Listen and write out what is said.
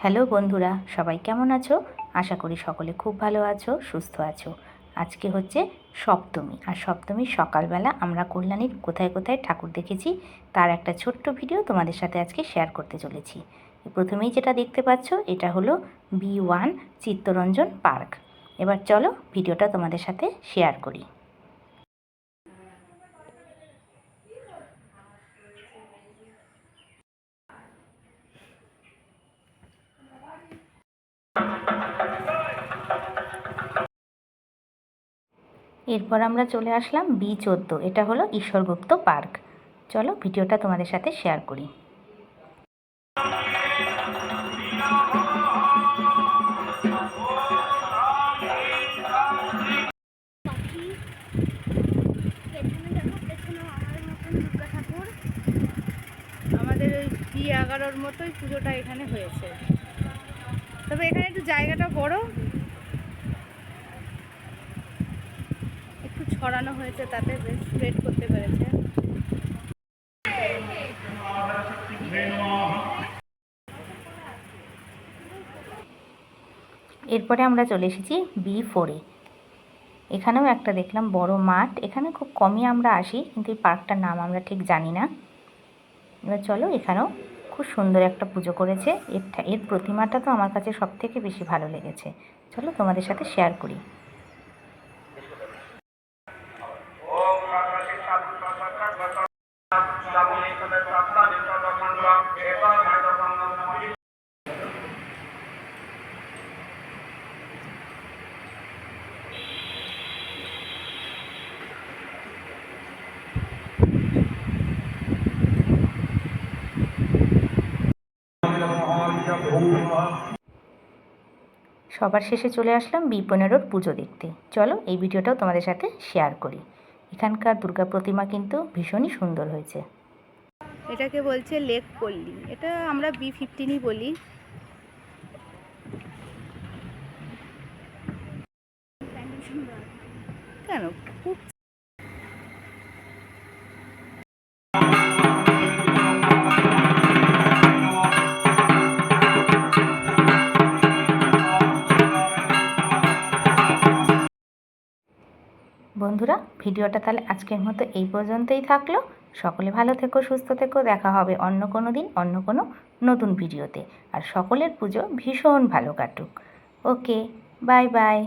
Hello বন্ধুরা, সবাই কেমন আছো? আশা করি সকলে খুব ভালো আছো, সুস্থ আছো। আজকে হচ্ছে সপ্তমী, আর সপ্তমীর সকালবেলা আমরা কল্যাণীর কোথায় কোথায় ঠাকুর দেখেছি তার একটা ছোট্ট ভিডিও তোমাদের সাথে আজকে শেয়ার করতে চলেছি। প্রথমেই যেটা দেখতে পাচ্ছ এটা হলো B1 চিত্তরঞ্জন পার্ক। এবার চলো ভিডিওটা তোমাদের সাথে শেয়ার করি। এরপর আমরা চলে আসলাম B14, এটা হলো ঈশ্বরগুপ্ত পার্ক। চলো ভিডিওটা তোমাদের সাথে শেয়ার করি। আমাদের ওই B11 মতোই পুজোটা এখানে হয়েছে, তবে এখানে একটু জায়গাটা বড়, একটু ছড়ানো হয়েছে, তাতে বেশ স্প্রেড করতে পেরেছে। এরপরে আমরা চলে এসেছি B4-এ। এখানেও একটা দেখলাম বড় মাঠ। এখানে খুব কমই আমরা আসি, কিন্তু এই পার্কটার নাম আমরা ঠিক জানি না। এবার চলো, এখানেও খুব সুন্দর একটা পুজো করেছে। এর প্রতিমাটা তো আমার কাছে সব থেকে বেশি ভালো লেগেছে। চলো তোমাদের সাথে শেয়ার করি। সবার শেষে চলে আসলাম B15-র পুজো দেখতে। চলো এই ভিডিওটাও তোমাদের সাথে শেয়ার করি। এখানকার দুর্গা প্রতিমা কিন্তু ভীষণই সুন্দর হয়েছে। এটাকে বলছে লেক পল্লী, এটা আমরা B15ই বলি। কেন খুব বন্ধুরা, ভিডিওটা তাহলে আজকের মতো এই পর্যন্তই থাকলো। সকলে ভালো থেকো, সুস্থ থেকো। দেখা হবে অন্য কোনো দিন অন্য কোনো নতুন ভিডিওতে। আর সকলের পুজো ভীষণ ভালো কাটুক। ওকে, বাই বাই।